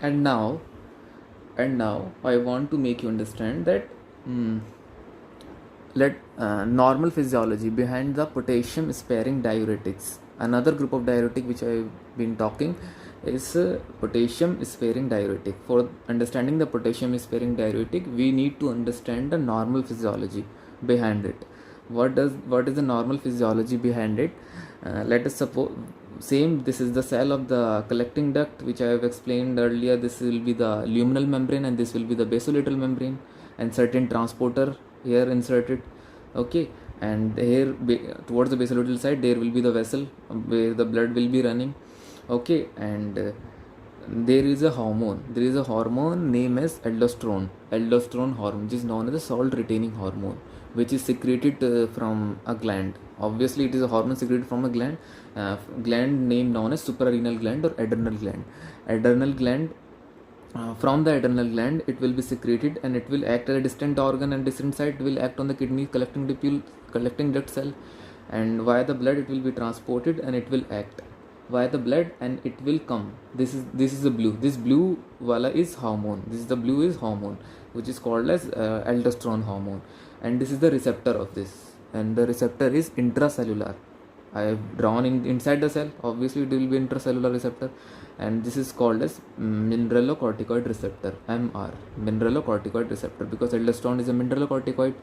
And now, I want to make you understand that mm, let normal physiology behind the potassium sparing diuretics. Another group of diuretic which I've been talking is potassium sparing diuretic. For understanding the potassium sparing diuretic, we need to understand the normal physiology behind it. What is the normal physiology behind it? Let us suppose same, this is the cell of the collecting duct which I have explained earlier. This will be the luminal membrane and this will be the basolateral membrane, and certain transporter here inserted. Okay, and here towards the basolateral side there will be the vessel where the blood will be running. Okay, and there is a hormone named as aldosterone hormone, which is known as a salt retaining hormone, which is secreted from a gland. Obviously it is a hormone secreted from a gland named known as suprarenal gland or adrenal gland. Adrenal gland, from the adrenal gland it will be secreted and it will act as a distant organ, and distant site will act on the kidney collecting duct cell, and via the blood it will be transported and it will act via the blood and it will come. This is the blue, this blue wala is hormone, this is the blue is hormone which is called as aldosterone hormone, and this is the receptor of this, and the receptor is intracellular. I have drawn inside the cell. Obviously it will be intracellular receptor, and this is called as mineralocorticoid receptor, MR, mineralocorticoid receptor, because aldosterone is a mineralocorticoid,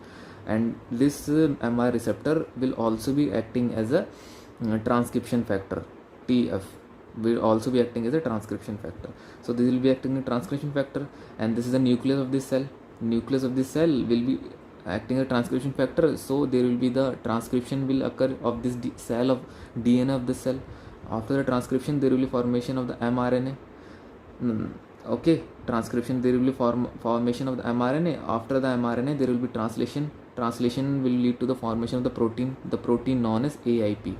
and this MR receptor will also be acting as a transcription factor. TF will also be acting as a transcription factor. So this will be acting as a transcription factor, and this is the nucleus of this cell. Nucleus of this cell will be acting as a transcription factor, so there will be the transcription will occur of this cell of DNA of the cell. After the transcription there will be formation of the mRNA. Okay, transcription, there will be formation of the mRNA. After the mRNA there will be translation will lead to the formation of the protein known as AIP.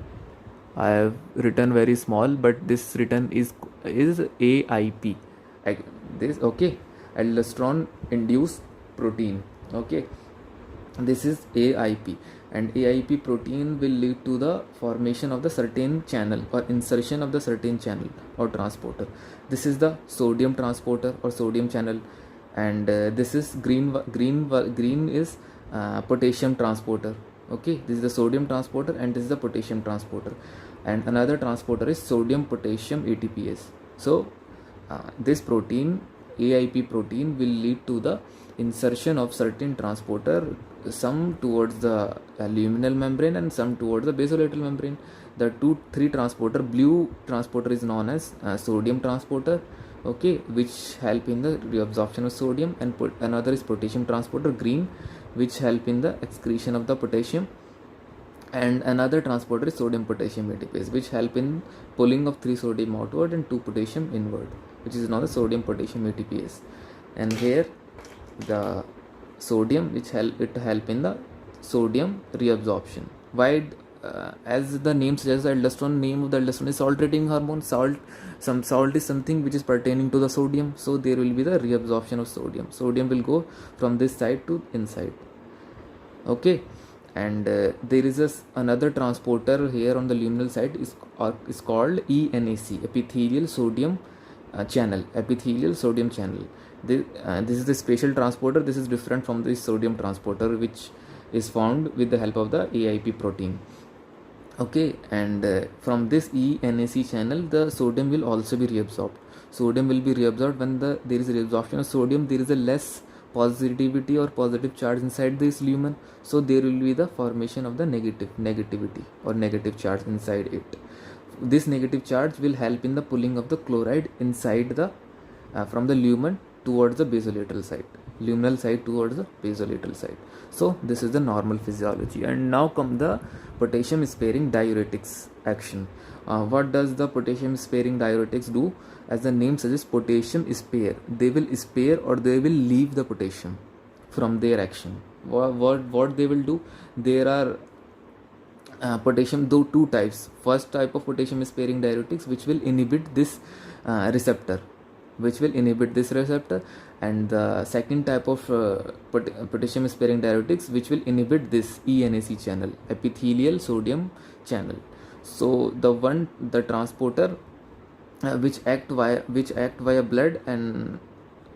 I have written very small, but this written is AIP. This, okay, aldosterone induced protein. Okay, this is AIP, and AIP protein will lead to the formation of the certain channel or insertion of the certain channel or transporter. This is the sodium transporter or sodium channel, and this is green is potassium transporter. Okay, this is the sodium transporter and this is the potassium transporter, and another transporter is sodium potassium ATPase. So this protein, AIP protein, will lead to the insertion of certain transporter, some towards the luminal membrane and some towards the basolateral membrane. The three transporter, blue transporter is known as sodium transporter, okay, which help in the reabsorption of sodium, and another is potassium transporter, green, which help in the excretion of the potassium, and another transporter is sodium potassium ATPase, which help in pulling of 3 sodium outward and 2 potassium inward, which is known as sodium potassium ATPase. And here the sodium which help in the sodium reabsorption. Why? As the name suggests, the aldosterone, name of the aldosterone is salt retaining hormone. Salt is something which is pertaining to the sodium, so there will be the reabsorption of sodium. Sodium will go from this side to inside. Okay, and there is another transporter here on the luminal side is called ENAC, epithelial sodium channel. This is the spatial transporter. This is different from the sodium transporter, which is found with the help of the AIP protein. Okay, and from this ENAC channel the sodium will also be reabsorbed. When there is reabsorption of sodium, there is a less positivity or positive charge inside this lumen, so there will be the formation of the negativity or negative charge inside it. This negative charge will help in the pulling of the chloride inside the from the lumen towards the basolateral side, luminal side towards the basolateral side. So this is the normal physiology. And now come the potassium sparing diuretics action. What does the potassium sparing diuretics do? As the name suggests, potassium spare. They will spare or they will leave the potassium from their action. What they will do? There are potassium, though two types. First type of potassium sparing diuretics which will inhibit this receptor, and the second type of potassium sparing diuretics which will inhibit this ENAC channel, epithelial sodium channel. So the transporter which act via blood and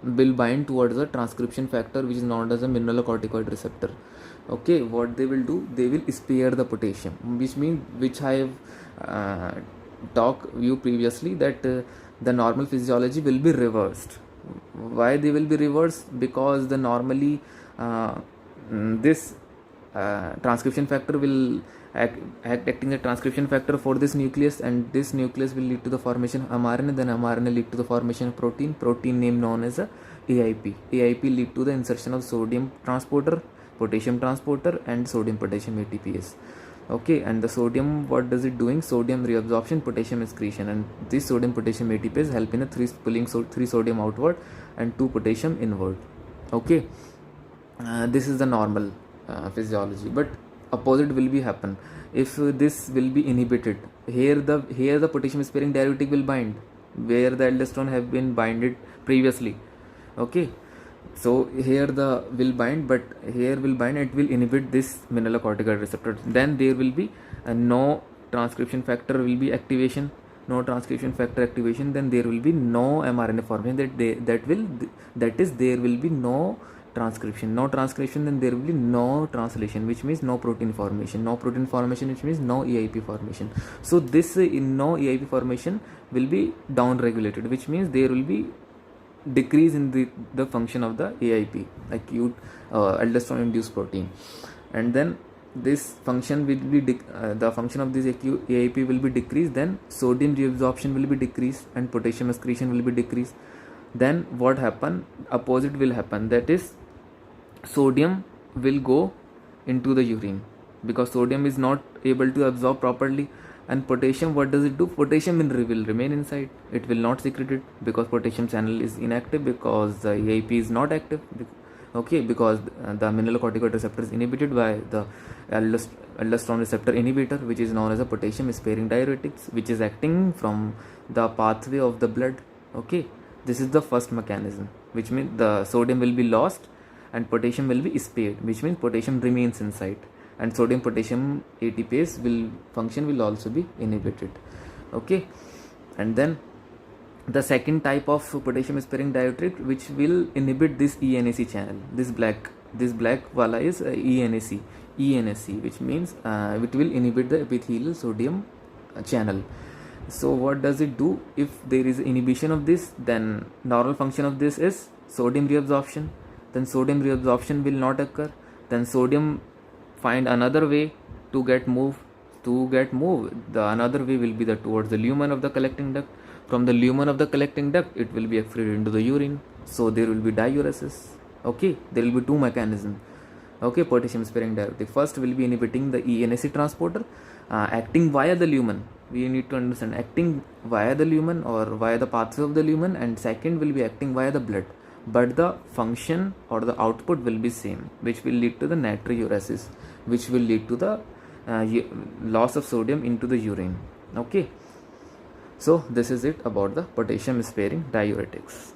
will bind towards the transcription factor, which is known as a mineralocorticoid receptor. Okay, what they will do, they will spare the potassium, which I have talked you previously, that the normal physiology will be reversed. Why they will be reversed? Because the normally this transcription factor will acting a transcription factor for this nucleus, and this nucleus will lead to the formation of mRNA, then mRNA lead to the formation of protein name known as a AIP lead to the insertion of sodium transporter, potassium transporter, and sodium potassium ATPase. Okay, and the sodium, what does it doing? Sodium reabsorption, potassium excretion, and this sodium potassium ATPase help in a pulling 3 sodium outward and 2 potassium inward. Okay, this is the normal physiology, but opposite will be happen if this will be inhibited. Here the potassium sparing diuretic will bind where the aldosterone have been binded previously. Okay, so here the will bind, but here will bind, it will inhibit this mineralocorticoid receptor. Then there will be no transcription factor will be activation, no transcription factor activation. Then there will be no mRNA formation. There will be no transcription, then there will be no translation, which means no protein formation, which means no EIP formation. So this no EIP formation will be down regulated, which means there will be decrease in the function of the AIP, acute aldosterone induced protein, and then this function will be the function of this acute AIP will be decreased. Then sodium reabsorption will be decreased and potassium excretion will be decreased. Then what happen? Opposite will happen, that is sodium will go into the urine because sodium is not able to absorb properly. And potassium, what does it do? Potassium will remain inside, it will not secrete it because potassium channel is inactive, because the AIP is not active. Okay, because the mineralocorticoid receptor is inhibited by the aldosterone receptor inhibitor, which is known as a potassium sparing diuretics, which is acting from the pathway of the blood. Okay, this is the first mechanism, which means the sodium will be lost and potassium will be spared, which means potassium remains inside, and sodium potassium ATPase will also be inhibited. Okay, and then the second type of potassium sparing diuretic which will inhibit this ENAC channel, this black wala is ENAC, which means it will inhibit the epithelial sodium channel. So what does it do? If there is inhibition of this, then normal function of this is sodium reabsorption. Then sodium reabsorption will not occur. Then sodium find another way to get moved. The another way will be towards the lumen of the collecting duct. From the lumen of the collecting duct, it will be excreted into the urine. So there will be diuresis. Okay, there will be two mechanisms. Okay, potassium sparing diuretic. First will be inhibiting the ENAC transporter, acting via the lumen. We need to understand acting via the lumen or via the pathway of the lumen, and second will be acting via the blood. But the function or the output will be same, which will lead to the natriuresis, which will lead to the loss of sodium into the urine. Okay, so this is it about the potassium sparing diuretics.